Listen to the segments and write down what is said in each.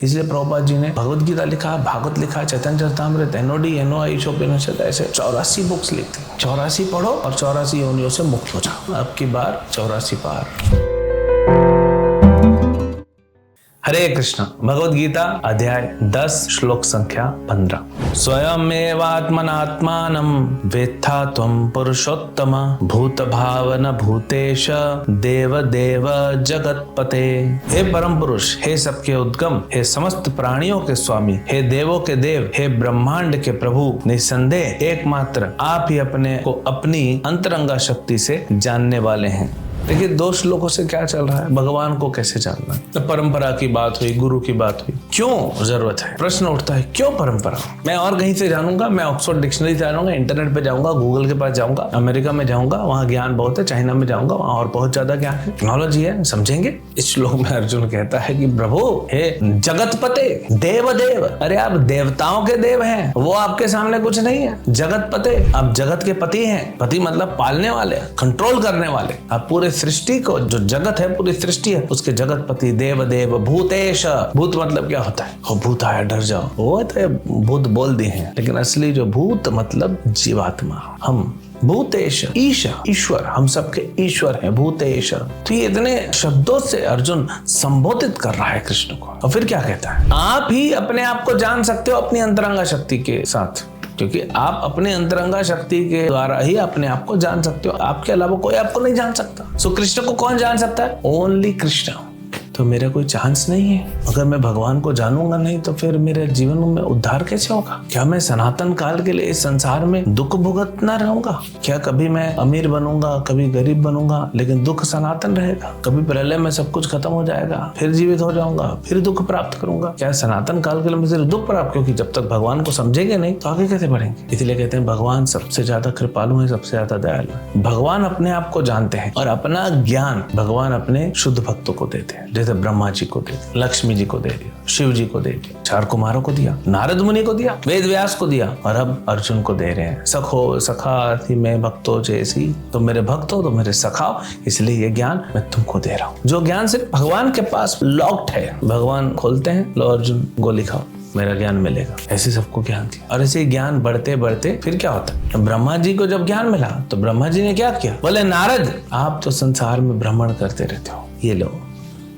इसलिए प्रभुपाद जी ने भगवत गीता लिखा, भागवत लिखा, चैतन्य चरितामृत, NOD, NOI, उपनिषद, ऐसे 84 बुक्स लिखती। 84 पढ़ो और 84 योनियों से मुक्त हो जाओ। अब की बार 84 पार। हरे कृष्ण। भगवत गीता अध्याय 10 श्लोक संख्या 15। स्वयमेवात्मनात्मानं वेत्था त्वं पुरुषोत्तम भूत भावन भूतेश देव देव जगतपते। हे परम पुरुष, हे सबके उद्गम, हे समस्त प्राणियों के स्वामी, हे देवों के देव, हे ब्रह्मांड के प्रभु, निसंदेह एकमात्र आप ही अपने को अपनी अंतरंगा शक्ति से जानने वाले हैं। देखिए, 2 श्लोकों से क्या चल रहा है, भगवान को कैसे जानना है। तो परंपरा की बात हुई, गुरु की बात हुई, क्यों जरूरत है। प्रश्न उठता है, क्यों परंपरा। मैं और कहीं से जानूंगा, मैं ऑक्सफोर्ड डिक्शनरी से जानूंगा, इंटरनेट पे जाऊंगा, गूगल के पास जाऊंगा, अमेरिका में जाऊंगा, वहां ज्ञान बहुत है, चाइना में जाऊंगा, वहां और बहुत ज्यादा ज्ञान है, टेक्नोलॉजी है, समझेंगे। इस श्लोक में अर्जुन कहता है कि प्रभु, हे जगतपते, देव देव, अरे आप देवताओं के देव हैं, वो आपके सामने कुछ नहीं है। जगतपते, आप जगत के पति हैं। पति मतलब पालने वाले, कंट्रोल करने वाले। आप पूरे सृष्टि को, जो जगत है, पूरी सृष्टि है, उसके जगतपति, देव देव, भूतेश। भूत मतलब क्या होता है, वो भूत आया डर जाओ, वो तो भूत बोल दिए हैं, लेकिन असली जो भूत मतलब जीवात्मा, हम भूतेश, ईशा, ईश्वर, हम सबके ईश्वर हैं, भूतेश। तो ये इतने शब्दों से अर्जुन संबोधित कर रहा है कृष्ण को। और फिर क्या कहता है, आप ही अपने आप को जान सकते हो अपनी अंतरंगा शक्ति के साथ, क्योंकि आप अपने अंतरंगा शक्ति के द्वारा ही अपने आप को जान सकते हो। आपके अलावा कोई आपको नहीं जान सकता। सो कृष्ण को कौन जान सकता है, ओनली कृष्ण। तो मेरा कोई चांस नहीं है। अगर मैं भगवान को जानूंगा नहीं तो फिर मेरे जीवन में उद्धार कैसे होगा। क्या मैं सनातन काल के लिए इस संसार में दुख भुगतना रहूंगा। क्या कभी मैं अमीर बनूंगा, कभी गरीब बनूंगा, लेकिन दुख सनातन रहेगा। कभी प्रलय में सब कुछ खत्म हो जाएगा, फिर जीवित हो जाऊंगा, फिर दुख प्राप्त करूंगा। क्या सनातन काल के लिए मुझे दुख प्राप्त, क्योंकि जब तक भगवान को समझेंगे नहीं तो आगे कैसे बढ़ेंगे। इसलिए कहते हैं भगवान सबसे ज्यादा कृपालु है, सबसे ज्यादा दयालु है। भगवान अपने आप को जानते हैं और अपना ज्ञान भगवान अपने शुद्ध भक्तों को देते हैं। जैसे ब्रह्मा जी को दे दिया, लक्ष्मी जी को दे दिया, शिव जी को दे दिया, 4 कुमारों को दिया, नारद मुनि को दिया, वेद व्यास को दिया, और अब अर्जुन को दे रहे हैं। सखो सखा थी मैं भक्तों जैसी, तो मेरे भक्त हो, तो मेरे सखाओ, इसलिए ये ज्ञान मैं तुमको दे रहा हूँ। जो ज्ञान सिर्फ भगवान के पास लॉक्ड है, भगवान खोलते हैं, लो अर्जुन गोली खाओ, मेरा ज्ञान मिलेगा। ऐसे सबको ज्ञान दिया। और ऐसे ज्ञान बढ़ते बढ़ते फिर क्या होता है, ब्रह्मा जी को जब ज्ञान मिला तो ब्रह्मा जी ने क्या किया, बोले नारद आप तो संसार में भ्रमण करते रहते हो, ये लो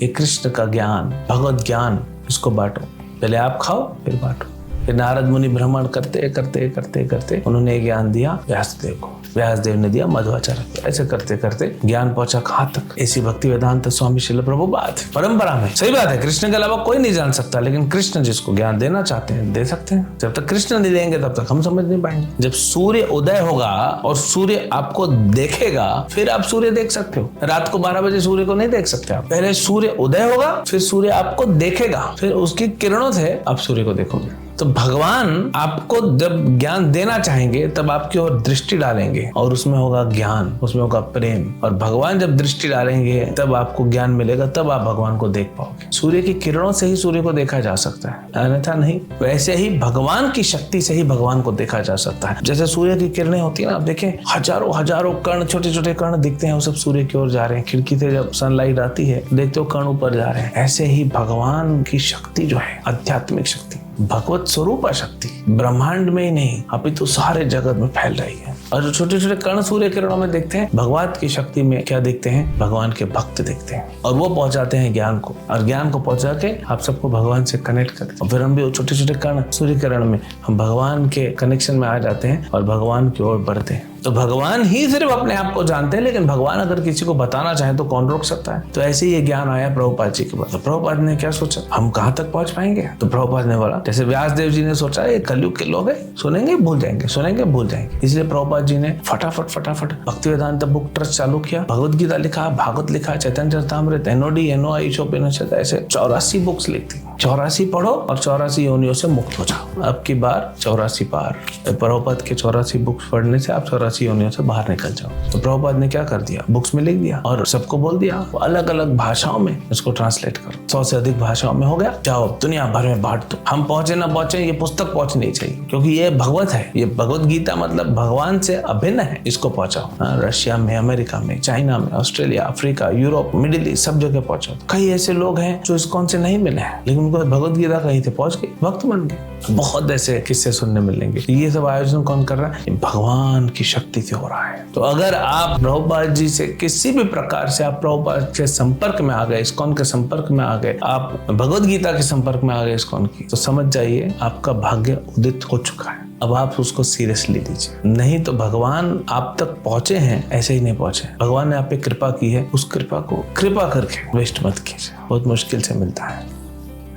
ये कृष्ण का ज्ञान, भगवत ज्ञान, इसको बांटो। पहले आप खाओ फिर बांटो। फिर नारद मुनि भ्रमण करते करते करते करते उन्होंने ज्ञान दिया व्यासदेव को, व्यासदेव ने दिया मध्वाचार्य को। ऐसे करते करते ज्ञान पहुंचा कहां तक, ऐसी भक्ति वेदांत स्वामी श्रील प्रभुपाद परंपरा में। सही बात है, कृष्ण के अलावा कोई नहीं जान सकता, लेकिन कृष्ण जिसको ज्ञान देना चाहते हैं दे सकते हैं। जब तक कृष्ण नहीं देंगे तब तक हम समझ नहीं पाएंगे। जब सूर्य उदय होगा और सूर्य आपको देखेगा, फिर आप सूर्य देख सकते हो। रात को 12 बजे सूर्य को नहीं देख सकते आप। पहले सूर्य उदय होगा, फिर सूर्य आपको देखेगा, फिर उसकी किरणों से आप सूर्य को देखोगे। तो भगवान आपको जब ज्ञान देना चाहेंगे तब आपकी ओर दृष्टि डालेंगे और उसमें होगा ज्ञान, उसमें होगा प्रेम। और भगवान जब दृष्टि डालेंगे तब आपको ज्ञान मिलेगा, तब आप भगवान को देख पाओगे। सूर्य की किरणों से ही सूर्य को देखा जा सकता है, अन्यथा नहीं। वैसे ही भगवान की शक्ति से ही भगवान को देखा जा सकता है। जैसे सूर्य की किरणें होती है ना, आप देखें हजारों हजारों कण, छोटे छोटे कण दिखते हैं, वो सब सूर्य की ओर जा रहे हैं। खिड़की से जब सनलाइट आती है देखते हो कण ऊपर जा रहे हैं। ऐसे ही भगवान की शक्ति जो है, आध्यात्मिक शक्ति, भगवत स्वरूप शक्ति ब्रह्मांड में ही नहीं अपितु सारे जगत में फैल रही है। और जो छोटे छोटे कण सूर्य किरणों में देखते हैं, भगवान की शक्ति में क्या देखते हैं, भगवान के भक्त देखते हैं, और वो पहुंचाते हैं ज्ञान को। और ज्ञान को पहुंचा के आप सबको भगवान से कनेक्ट करते हैं। और फिर हम भी छोटे छोटे कण सूर्य किरण में हम भगवान के कनेक्शन में आ जाते हैं और भगवान की ओर बढ़ते हैं। तो भगवान ही सिर्फ अपने आप को जानते हैं, लेकिन भगवान अगर किसी को बताना चाहे तो कौन रोक सकता है। तो ऐसे ही ये ज्ञान आया प्रभुपाद जी के बाद। तो प्रभुपाद ने क्या सोचा, हम कहाँ तक पहुंच पाएंगे। तो प्रभुपाद ने बोला, जैसे व्यासदेव जी ने सोचा ये कलयुग के लोग हैं, सुनेंगे भूल जाएंगे, सुनेंगे भूल जाएंगे। इसलिए प्रभुपाद जी ने फटाफट भक्ति वेदांत बुक ट्रस्ट चालू किया, भगवत गीता लिखा, भागवत लिखा, चैतन्य चरितामृत, NOD, NOI, उपनिषद, ऐसे 84 बुक्स लिखती। 84 पढ़ो और 84 योनियों से मुक्त हो जाओ। अब की बार 84 पार। प्रभुपाद के 84 बुक्स पढ़ने से आप 84 योनियों से बाहर निकल जाओ। तो प्रभुपाद ने क्या कर दिया, बुक्स में लिख दिया और सबको बोल दिया अलग अलग भाषाओं में इसको ट्रांसलेट करो। 100 से अधिक भाषाओं में हो गया, जाओ दुनिया भर में बांट दो। हम पहुंचे ना पहुंचे, ये पुस्तक पहुंचनी चाहिए, क्योंकि ये भगवत है। ये भगवत गीता मतलब भगवान से अभिन्न है, इसको पहुंचाओ। रशिया में, अमेरिका में, चाइना में, Australia, Africa, Europe, middle east, सब जगह पहुंचाओ। कई ऐसे लोग हैं जो इस्कॉन से नहीं मिले हैं, लेकिन उनको भगवत गीता कहीं थे, पहुंच गई, भक्त बन गए। बहुत ऐसे किस्से सुनने मिलेंगे। ये सब आयोजन कौन कर रहा है? भगवान की शक्ति से हो रहा है। तो अगर आप प्रभुपाद जी से किसी भी प्रकार से आप प्रभुपाद के संपर्क में आ गए, इस्कॉन के संपर्क में आ गए, आप भगवत गीता के संपर्क में आ गए इस्कॉन की, तो समझ जाइए आपका भाग्य उदित हो चुका है। अब आप उसको सीरियसली लीजिए, नहीं तो भगवान आप तक पहुंचे हैं ऐसे ही नहीं पहुंचे। भगवान ने आप पे कृपा की है, उस कृपा को कृपा करके वेस्ट मत कीजिए, बहुत मुश्किल से मिलता है।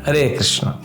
हरे कृष्णा।